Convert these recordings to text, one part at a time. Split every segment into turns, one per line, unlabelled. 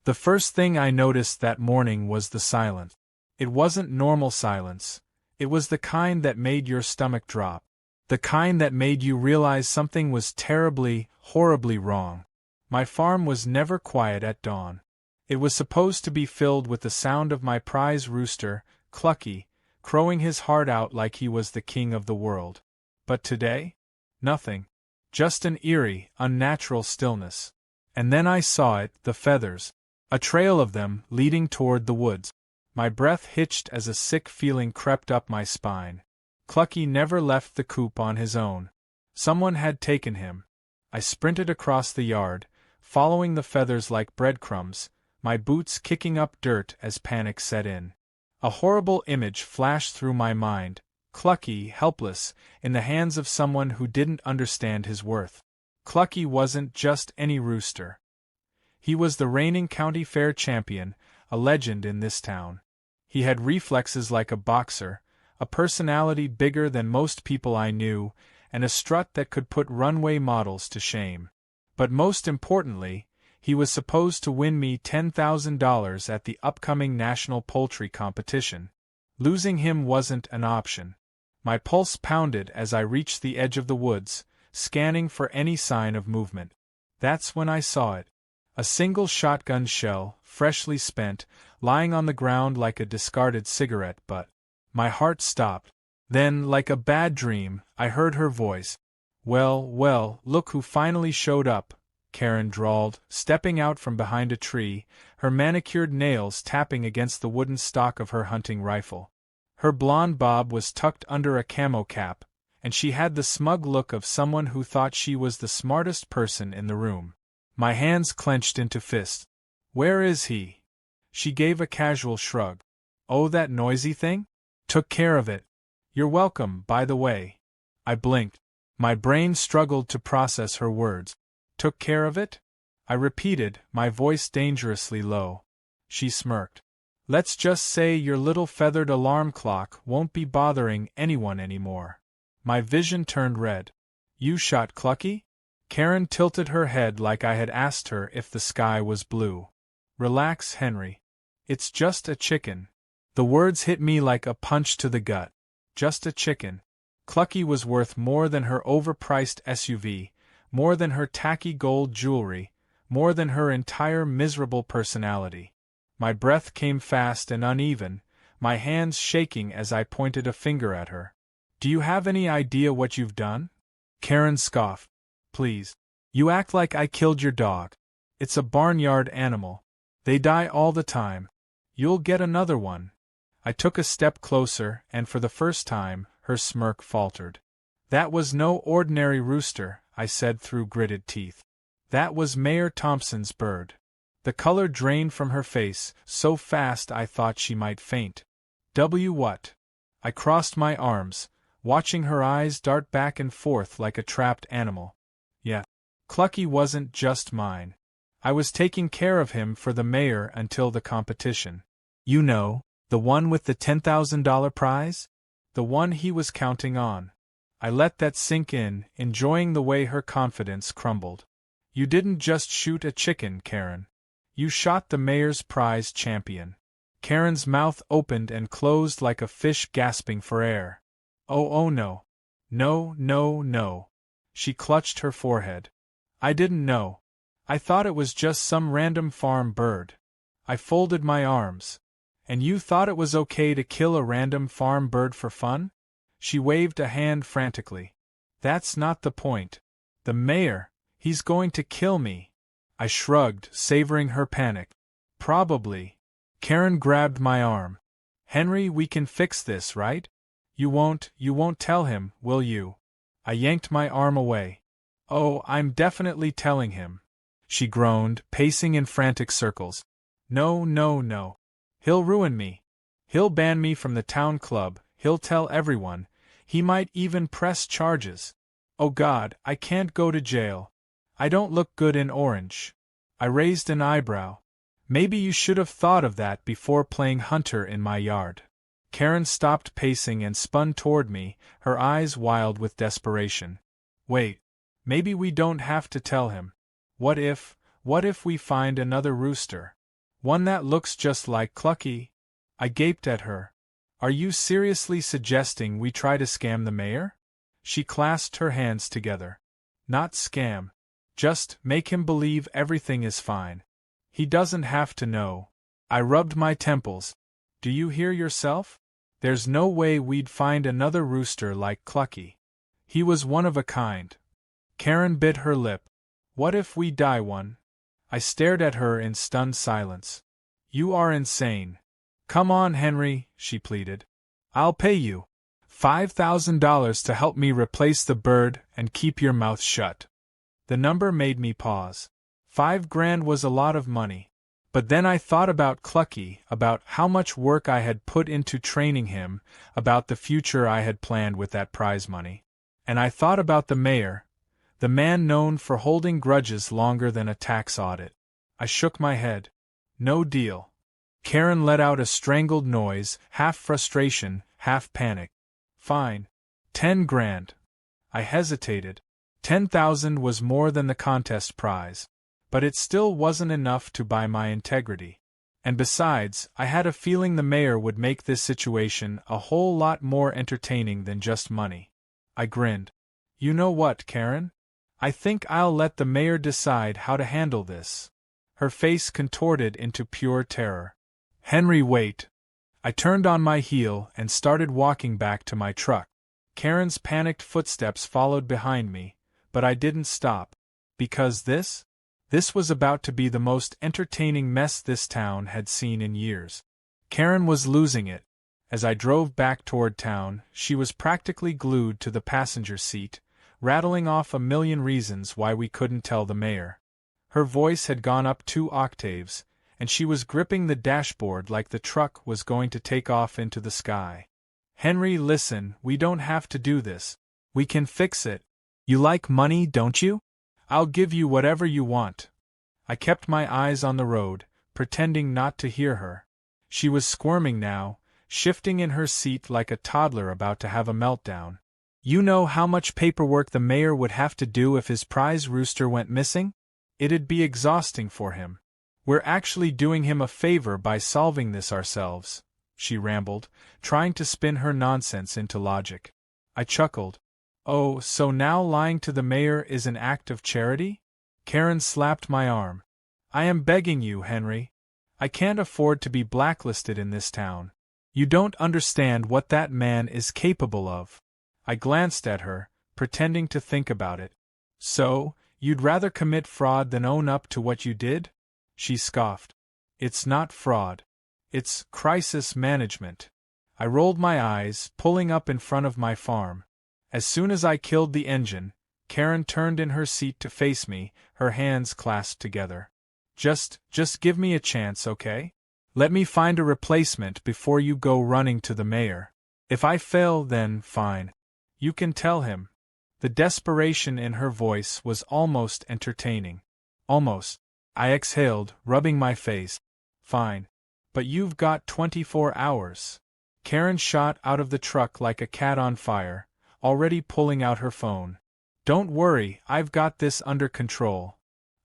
The first thing I noticed that morning was the silence. It wasn't normal silence. It was the kind that made your stomach drop. The kind that made you realize something was terribly, horribly wrong. My farm was never quiet at dawn. It was supposed to be filled with the sound of my prize rooster, Clucky, crowing his heart out like he was the king of the world. But today? Nothing. Just an eerie, unnatural stillness. And then I saw it, the feathers. A trail of them, leading toward the woods. My breath hitched as a sick feeling crept up my spine. Clucky never left the coop on his own. Someone had taken him. I sprinted across the yard, following the feathers like breadcrumbs, my boots kicking up dirt as panic set in. A horrible image flashed through my mind, Clucky, helpless, in the hands of someone who didn't understand his worth. Clucky wasn't just any rooster. He was the reigning county fair champion, a legend in this town. He had reflexes like a boxer, a personality bigger than most people I knew, and a strut that could put runway models to shame. But most importantly, he was supposed to win me $10,000 at the upcoming national poultry competition. Losing him wasn't an option. My pulse pounded as I reached the edge of the woods, scanning for any sign of movement. That's when I saw it. A single shotgun shell, freshly spent, lying on the ground like a discarded cigarette butt. My heart stopped. Then, like a bad dream, I heard her voice. Well, look who finally showed up, Karen drawled, stepping out from behind a tree, her manicured nails tapping against the wooden stock of her hunting rifle. Her blonde bob was tucked under a camo cap, and she had the smug look of someone who thought she was the smartest person in the room. My hands clenched into fists. Where is he? She gave a casual shrug. Oh, that noisy thing? Took care of it. You're welcome, by the way. I blinked. My brain struggled to process her words. Took care of it? I repeated, my voice dangerously low. She smirked. Let's just say your little feathered alarm clock won't be bothering anyone anymore. My vision turned red. You shot Clucky? Karen tilted her head like I had asked her if the sky was blue. Relax, Henry. It's just a chicken. The words hit me like a punch to the gut. Just a chicken. Clucky was worth more than her overpriced SUV, more than her tacky gold jewelry, more than her entire miserable personality. My breath came fast and uneven, my hands shaking as I pointed a finger at her. Do you have any idea what you've done? Karen scoffed. Please. You act like I killed your dog. It's a barnyard animal. They die all the time. You'll get another one. I took a step closer, and for the first time, her smirk faltered. That was no ordinary rooster, I said through gritted teeth. That was Mayor Thompson's bird. The color drained from her face, so fast I thought she might faint. What? I crossed my arms, watching her eyes dart back and forth like a trapped animal. Yeah. Clucky wasn't just mine. I was taking care of him for the mayor until the competition. You know, the one with the $10,000 prize? The one he was counting on. I let that sink in, enjoying the way her confidence crumbled. You didn't just shoot a chicken, Karen. You shot the mayor's prize champion. Karen's mouth opened and closed like a fish gasping for air. Oh no. No. She clutched her forehead. I didn't know. I thought it was just some random farm bird. I folded my arms. And you thought it was okay to kill a random farm bird for fun? She waved a hand frantically. That's not the point. The mayor, he's going to kill me. I shrugged, savoring her panic. Probably. Karen grabbed my arm. Henry, we can fix this, right? You won't tell him, will you? I yanked my arm away. Oh, I'm definitely telling him. She groaned, pacing in frantic circles. No. He'll ruin me. He'll ban me from the town club, he'll tell everyone, he might even press charges. Oh God, I can't go to jail. I don't look good in orange. I raised an eyebrow. Maybe you should have thought of that before playing hunter in my yard. Karen stopped pacing and spun toward me, her eyes wild with desperation. Wait, maybe we don't have to tell him. What if we find another rooster? One that looks just like Clucky. I gaped at her. Are you seriously suggesting we try to scam the mayor? She clasped her hands together. Not scam. Just make him believe everything is fine. He doesn't have to know. I rubbed my temples. Do you hear yourself? There's no way we'd find another rooster like Clucky. He was one of a kind. Karen bit her lip. What if we die one? I stared at her in stunned silence. You are insane. Come on, Henry, she pleaded. I'll pay you $5,000 to help me replace the bird and keep your mouth shut. The number made me pause. $5,000 was a lot of money. But then I thought about Clucky, about how much work I had put into training him, about the future I had planned with that prize money. And I thought about the mayor, the man known for holding grudges longer than a tax audit. I shook my head. No deal. Karen let out a strangled noise, half frustration, half panic. Fine. $10,000. I hesitated. 10,000 was more than the contest prize. But it still wasn't enough to buy my integrity. And besides, I had a feeling the mayor would make this situation a whole lot more entertaining than just money. I grinned. You know what, Karen? I think I'll let the mayor decide how to handle this. Her face contorted into pure terror. Henry, wait. I turned on my heel and started walking back to my truck. Karen's panicked footsteps followed behind me, but I didn't stop. Because this was about to be the most entertaining mess this town had seen in years. Karen was losing it. As I drove back toward town, she was practically glued to the passenger seat, rattling off a million reasons why we couldn't tell the mayor. Her voice had gone up 2 octaves, and she was gripping the dashboard like the truck was going to take off into the sky. Henry, listen, we don't have to do this. We can fix it. You like money, don't you? I'll give you whatever you want. I kept my eyes on the road, pretending not to hear her. She was squirming now, shifting in her seat like a toddler about to have a meltdown. You know how much paperwork the mayor would have to do if his prize rooster went missing? It'd be exhausting for him. We're actually doing him a favor by solving this ourselves, she rambled, trying to spin her nonsense into logic. I chuckled. Oh, so now lying to the mayor is an act of charity? Karen slapped my arm. I am begging you, Henry. I can't afford to be blacklisted in this town. You don't understand what that man is capable of. I glanced at her, pretending to think about it. So, you'd rather commit fraud than own up to what you did? She scoffed. It's not fraud. It's crisis management. I rolled my eyes, pulling up in front of my farm. As soon as I killed the engine, Karen turned in her seat to face me, her hands clasped together. Just give me a chance, okay? Let me find a replacement before you go running to the mayor. If I fail, then fine. You can tell him. The desperation in her voice was almost entertaining. Almost. I exhaled, rubbing my face. Fine. But you've got 24 hours. Karen shot out of the truck like a cat on fire, already pulling out her phone. Don't worry, I've got this under control.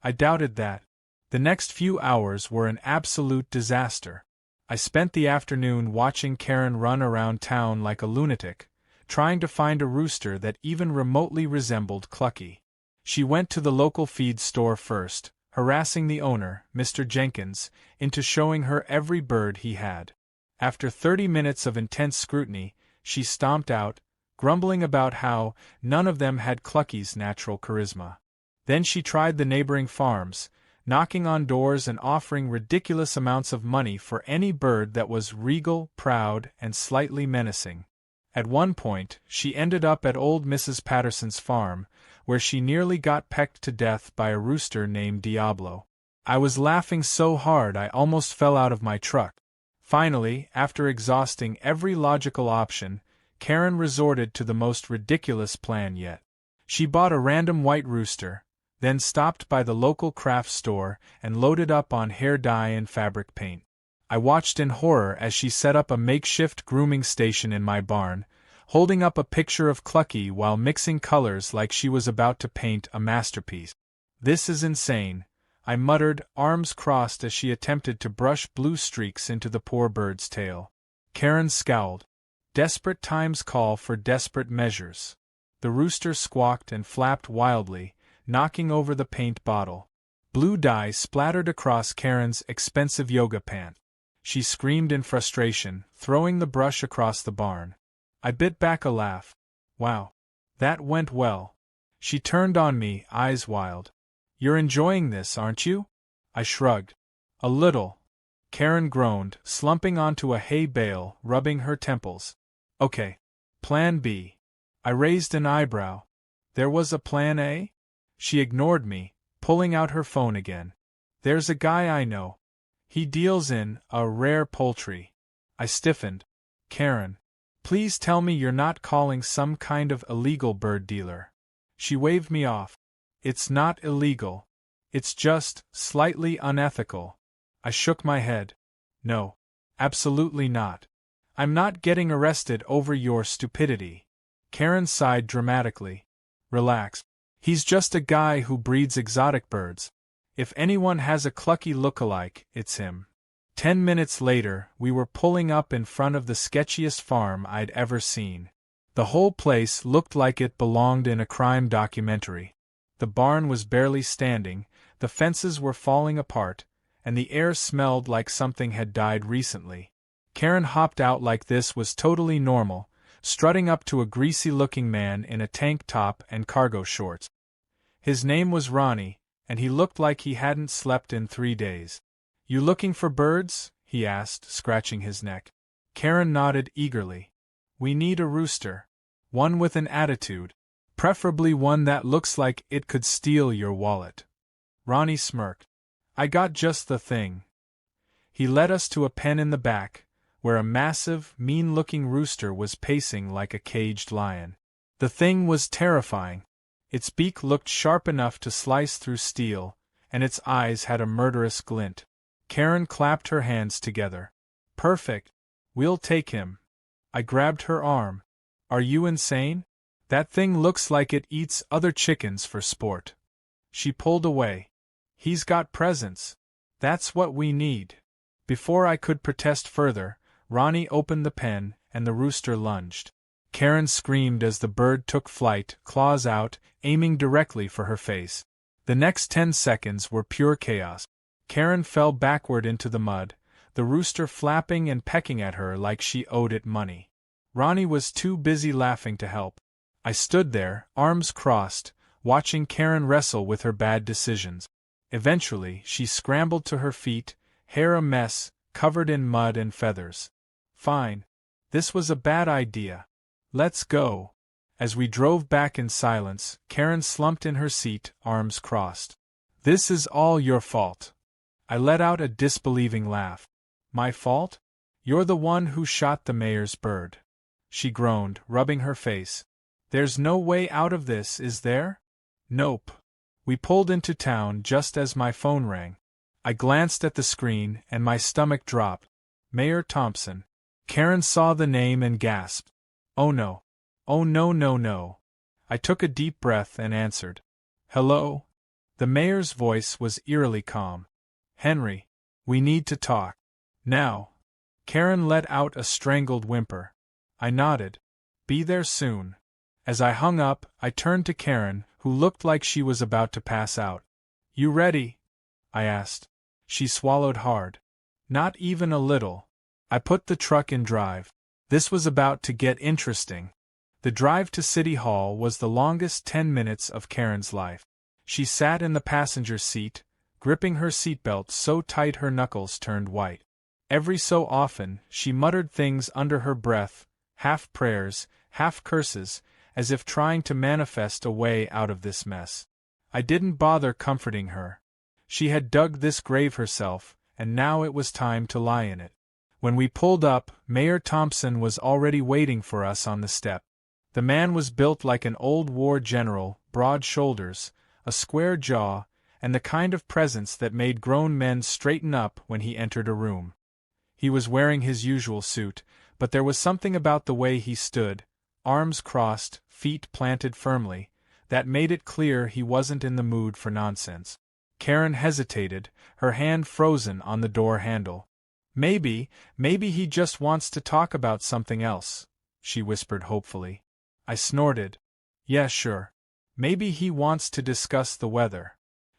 I doubted that. The next few hours were an absolute disaster. I spent the afternoon watching Karen run around town like a lunatic, trying to find a rooster that even remotely resembled Clucky. She went to the local feed store first, harassing the owner, Mr. Jenkins, into showing her every bird he had. After 30 minutes of intense scrutiny, she stomped out, grumbling about how none of them had Clucky's natural charisma. Then she tried the neighboring farms, knocking on doors and offering ridiculous amounts of money for any bird that was regal, proud, and slightly menacing. At one point, she ended up at old Mrs. Patterson's farm, where she nearly got pecked to death by a rooster named Diablo. I was laughing so hard I almost fell out of my truck. Finally, after exhausting every logical option, Karen resorted to the most ridiculous plan yet. She bought a random white rooster, then stopped by the local craft store and loaded up on hair dye and fabric paint. I watched in horror as she set up a makeshift grooming station in my barn, holding up a picture of Clucky while mixing colors like she was about to paint a masterpiece. This is insane, I muttered, arms crossed as she attempted to brush blue streaks into the poor bird's tail. Karen scowled. Desperate times call for desperate measures. The rooster squawked and flapped wildly, knocking over the paint bottle. Blue dye splattered across Karen's expensive yoga pant. She screamed in frustration, throwing the brush across the barn. I bit back a laugh. Wow. That went well. She turned on me, eyes wild. You're enjoying this, aren't you? I shrugged. A little. Karen groaned, slumping onto a hay bale, rubbing her temples. Okay. Plan B. I raised an eyebrow. There was a plan A? She ignored me, pulling out her phone again. There's a guy I know. He deals in rare poultry. I stiffened. Karen, please tell me you're not calling some kind of illegal bird dealer. She waved me off. It's not illegal. It's just slightly unethical. I shook my head. No. Absolutely not. I'm not getting arrested over your stupidity. Karen sighed dramatically. Relax. He's just a guy who breeds exotic birds. If anyone has a clucky look-alike, it's him. 10 minutes later, we were pulling up in front of the sketchiest farm I'd ever seen. The whole place looked like it belonged in a crime documentary. The barn was barely standing, the fences were falling apart, and the air smelled like something had died recently. Karen hopped out like this was totally normal, strutting up to a greasy-looking man in a tank top and cargo shorts. His name was Ronnie, and he looked like he hadn't slept in 3 days. You looking for birds? He asked, scratching his neck. Karen nodded eagerly. We need a rooster. One with an attitude. Preferably one that looks like it could steal your wallet. Ronnie smirked. I got just the thing. He led us to a pen in the back, where a massive, mean-looking rooster was pacing like a caged lion. The thing was terrifying. Its beak looked sharp enough to slice through steel, and its eyes had a murderous glint. Karen clapped her hands together. Perfect. We'll take him. I grabbed her arm. Are you insane? That thing looks like it eats other chickens for sport. She pulled away. He's got presence. That's what we need. Before I could protest further, Ronnie opened the pen, and the rooster lunged. Karen screamed as the bird took flight, claws out, aiming directly for her face. The next 10 seconds were pure chaos. Karen fell backward into the mud, the rooster flapping and pecking at her like she owed it money. Ronnie was too busy laughing to help. I stood there, arms crossed, watching Karen wrestle with her bad decisions. Eventually, she scrambled to her feet, hair a mess, covered in mud and feathers. Fine. This was a bad idea. Let's go. As we drove back in silence, Karen slumped in her seat, arms crossed. This is all your fault. I let out a disbelieving laugh. My fault? You're the one who shot the mayor's bird. She groaned, rubbing her face. There's no way out of this, is there? Nope. We pulled into town just as my phone rang. I glanced at the screen, and my stomach dropped. Mayor Thompson. Karen saw the name and gasped. Oh no. Oh no no no. I took a deep breath and answered. Hello? The mayor's voice was eerily calm. Henry. We need to talk. Now. Karen let out a strangled whimper. I nodded. Be there soon. As I hung up, I turned to Karen, who looked like she was about to pass out. You ready? I asked. She swallowed hard. Not even a little. I put the truck in drive. This was about to get interesting. The drive to City Hall was the longest 10 minutes of Karen's life. She sat in the passenger seat, gripping her seatbelt so tight her knuckles turned white. Every so often, she muttered things under her breath, half prayers, half curses, as if trying to manifest a way out of this mess. I didn't bother comforting her. She had dug this grave herself, and now it was time to lie in it. When we pulled up, Mayor Thompson was already waiting for us on the step. The man was built like an old war general, broad shoulders, a square jaw, and the kind of presence that made grown men straighten up when he entered a room. He was wearing his usual suit, but there was something about the way he stood, arms crossed, feet planted firmly, that made it clear he wasn't in the mood for nonsense. Karen hesitated, her hand frozen on the door handle. Maybe he just wants to talk about something else, she whispered hopefully. I snorted. Yeah, sure. Maybe he wants to discuss the weather.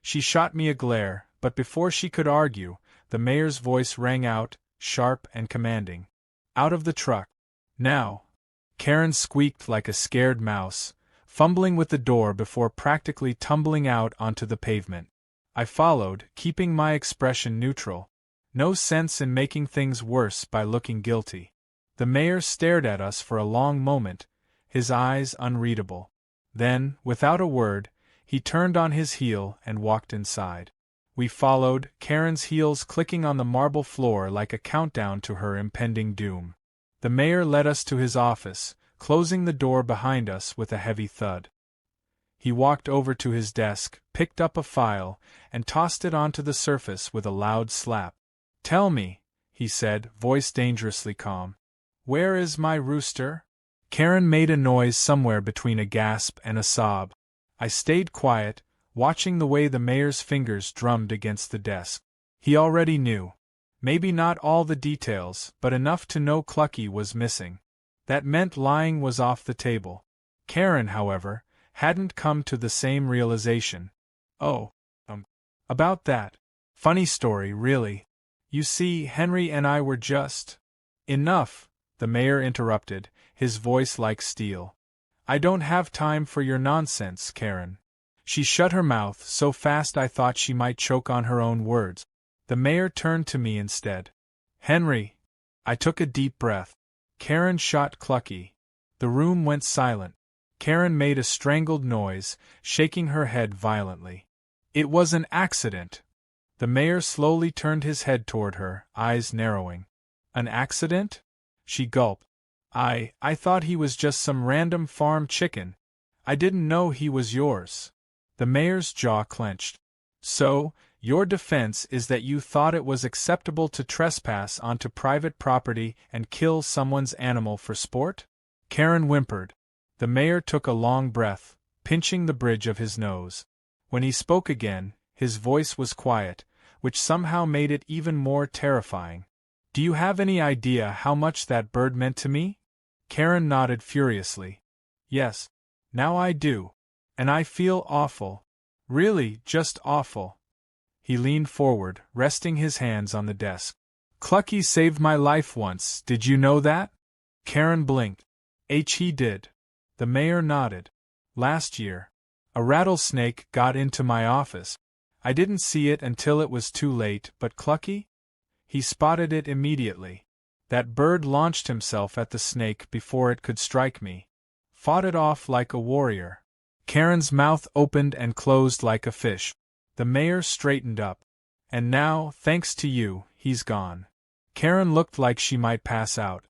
She shot me a glare, but before she could argue, the mayor's voice rang out, sharp and commanding. Out of the truck. Now. Karen squeaked like a scared mouse, fumbling with the door before practically tumbling out onto the pavement. I followed, keeping my expression neutral. No sense in making things worse by looking guilty. The mayor stared at us for a long moment, his eyes unreadable. Then, without a word, he turned on his heel and walked inside. We followed, Karen's heels clicking on the marble floor like a countdown to her impending doom. The mayor led us to his office, closing the door behind us with a heavy thud. He walked over to his desk, picked up a file, and tossed it onto the surface with a loud slap. Tell me, he said, voice dangerously calm. Where is my rooster? Karen made a noise somewhere between a gasp and a sob. I stayed quiet, watching the way the mayor's fingers drummed against the desk. He already knew. Maybe not all the details, but enough to know Clucky was missing. That meant lying was off the table. Karen, however, hadn't come to the same realization. Oh, about that. Funny story, really. You see, Henry and I were just… Enough, the mayor interrupted, his voice like steel. I don't have time for your nonsense, Karen. She shut her mouth so fast I thought she might choke on her own words. The mayor turned to me instead. Henry. I took a deep breath. Karen shot Clucky. The room went silent. Karen made a strangled noise, shaking her head violently. It was an accident. The mayor slowly turned his head toward her, eyes narrowing. An accident? She gulped. I thought he was just some random farm chicken. I didn't know he was yours. The mayor's jaw clenched. So, your defense is that you thought it was acceptable to trespass onto private property and kill someone's animal for sport? Karen whimpered. The mayor took a long breath, pinching the bridge of his nose. When he spoke again, his voice was quiet, which somehow made it even more terrifying. Do you have any idea how much that bird meant to me? Karen nodded furiously. Yes. Now I do. And I feel awful. Really, just awful. He leaned forward, resting his hands on the desk. Clucky saved my life once, did you know that? Karen blinked. He did. The mayor nodded. Last year. A rattlesnake got into my office. I didn't see it until it was too late, but Clucky? He spotted it immediately. That bird launched himself at the snake before it could strike me. Fought it off like a warrior. Karen's mouth opened and closed like a fish. The mayor straightened up. And now, thanks to you, he's gone. Karen looked like she might pass out.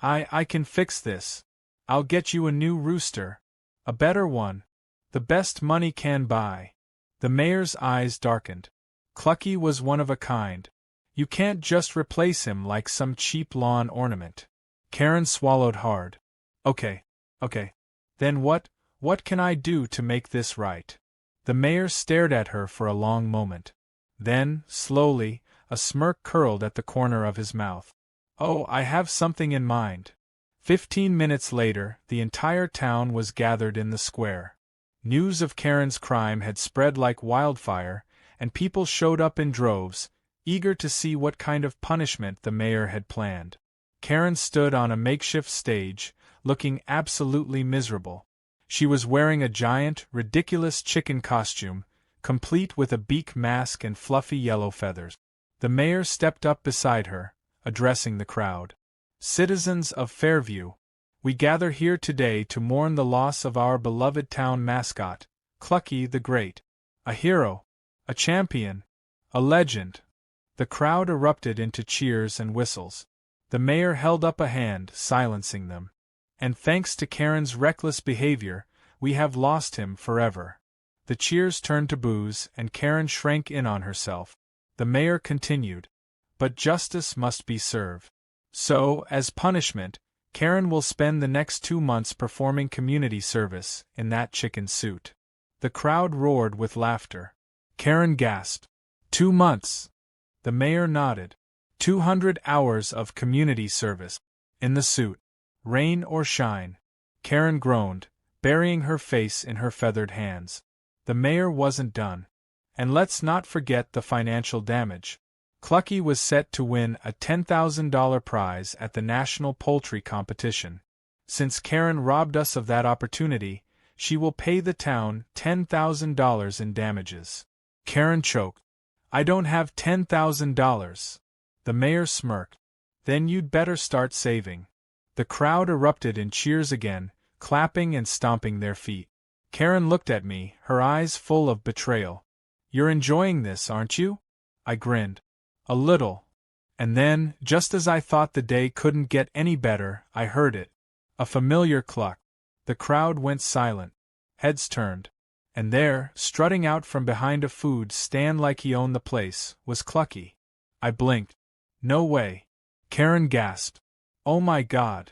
I can fix this. I'll get you a new rooster. A better one. The best money can buy. The mayor's eyes darkened. Clucky was one of a kind. You can't just replace him like some cheap lawn ornament. Karen swallowed hard. Okay. Then what can I do to make this right? The mayor stared at her for a long moment. Then, slowly, a smirk curled at the corner of his mouth. Oh, I have something in mind. 15 minutes later, the entire town was gathered in the square. News of Karen's crime had spread like wildfire, and people showed up in droves, eager to see what kind of punishment the mayor had planned. Karen stood on a makeshift stage, looking absolutely miserable. She was wearing a giant, ridiculous chicken costume, complete with a beak mask and fluffy yellow feathers. The mayor stepped up beside her, addressing the crowd. Citizens of Fairview, we gather here today to mourn the loss of our beloved town mascot, Clucky the Great. A hero, a champion, a legend. The crowd erupted into cheers and whistles. The mayor held up a hand, silencing them. And thanks to Karen's reckless behavior, we have lost him forever. The cheers turned to boos, and Karen shrank in on herself. The mayor continued. But justice must be served. So, as punishment, Karen will spend the next 2 months performing community service in that chicken suit. The crowd roared with laughter. Karen gasped. 2 months. The mayor nodded. 200 hours of community service. In the suit. Rain or shine. Karen groaned, burying her face in her feathered hands. The mayor wasn't done. And let's not forget the financial damage. Clucky was set to win a $10,000 prize at the National Poultry Competition. Since Karen robbed us of that opportunity, she will pay the town $10,000 in damages. Karen choked. I don't have $10,000. The mayor smirked. Then you'd better start saving. The crowd erupted in cheers again, clapping and stomping their feet. Karen looked at me, her eyes full of betrayal. You're enjoying this, aren't you? I grinned. A little. And then, just as I thought the day couldn't get any better, I heard it. A familiar cluck. The crowd went silent. Heads turned. And there, strutting out from behind a food stand like he owned the place, was Clucky. I blinked. No way. Karen gasped. Oh my God.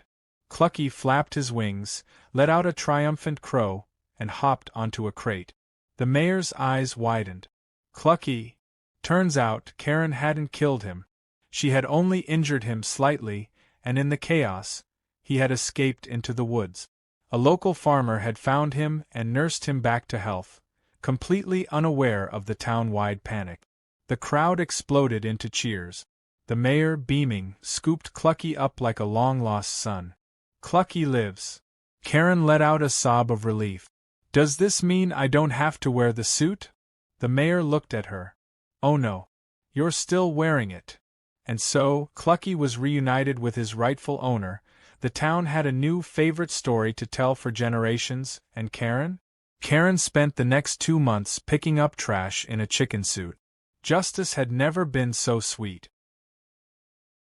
Clucky flapped his wings, let out a triumphant crow, and hopped onto a crate. The mayor's eyes widened. Clucky. Turns out Karen hadn't killed him. She had only injured him slightly, and in the chaos, he had escaped into the woods. A local farmer had found him and nursed him back to health, completely unaware of the town-wide panic. The crowd exploded into cheers. The mayor, beaming, scooped Clucky up like a long-lost son. Clucky lives. Karen let out a sob of relief. Does this mean I don't have to wear the suit? The mayor looked at her. Oh no. You're still wearing it. And so, Clucky was reunited with his rightful owner. The town had a new favorite story to tell for generations, and Karen? Karen spent the next 2 months picking up trash in a chicken suit. Justice had never been so sweet.